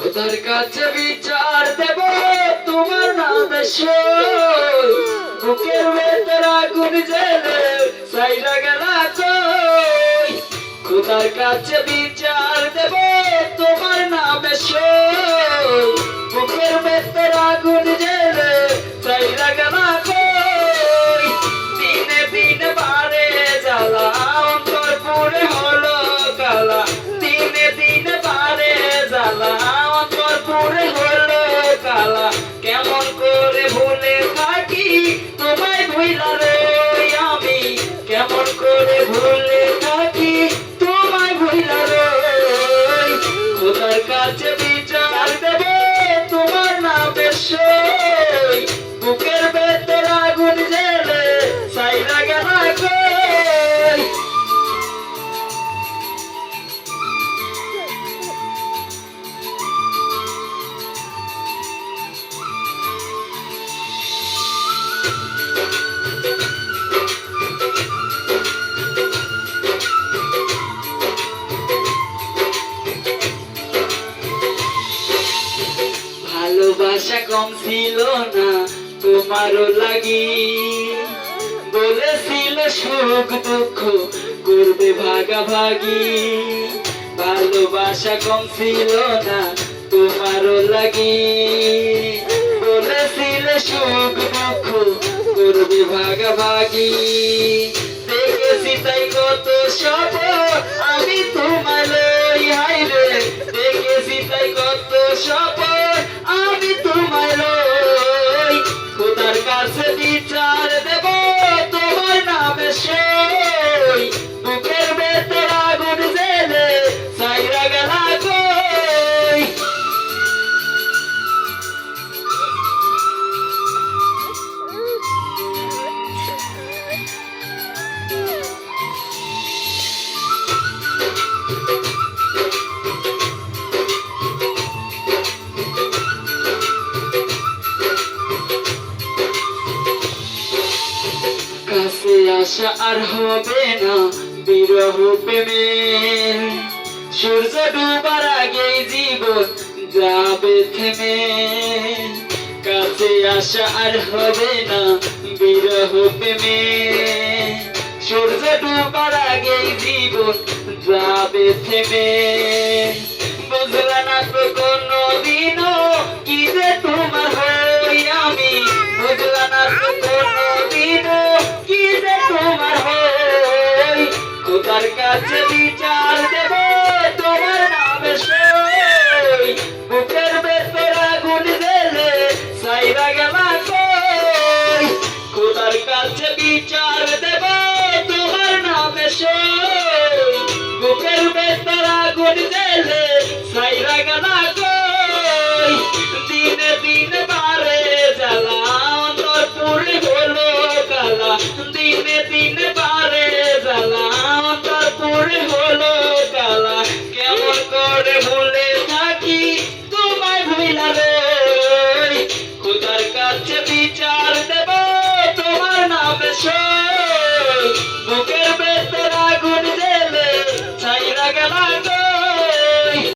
খোদার কাছে বিচার দেব তোমার নামে বুকের ভেতর আগুন জেলে সাইরা গেলা কই। খোদার কাছে বিচার দেব তোমার নামে বুকের ভেতর আগুন জেলে সাইরা গেলা কই। দিনে দিনে বাড়ে জ্বালা অন্তর পুরে হলো কালা। দিনে দিনে বাড়ে জ্বালা অন্তর পুরে হলো কালা। কেমন করে ভুলে থাকি তোমায় ভুইলা রে আমি। কেমন করে ভুলে থাকি তোমায় ভুইলা রে। খোদার কাছে বিচার দেবে তোমার নামে বুকের ভেতর আগুন জেলে সাইরা গেলা কই। ভালোবাসা কম ছিল না তোমারও লাগি। বলেছিল সুখ দুঃখ করবে ভাগাভাগি। ভালোবাসা কম ছিল না তোমারও লাগি। বলেছিল সুখ দুঃখ করবে ভাগাভাগি। দেখেছি তাই কত সব আমি তোমায় লই হাইরে। দেখেছি তাই কত সব আমি তোমায় লই। খোদার কাছে বিচার দেব তোমার নামে বুকের ভেতর আগুন জেলে সাইরা গেলা কই। কাছে আসা আর হবে না বিরহ প্রেমের। সূর্য ডুবার আগেই জীবন যাবে থেমে। কাছে আসা আর হবে না বিরহ প্রেমের। সূর্য ডুবার আগেই জীবন যাবে থেমে। বুঝলা না তো কোনো দিনও কি যে তোমার হই আমি। বুঝলা না তো কোনো দিনও কি যে তোমার হই। খোদার কাছে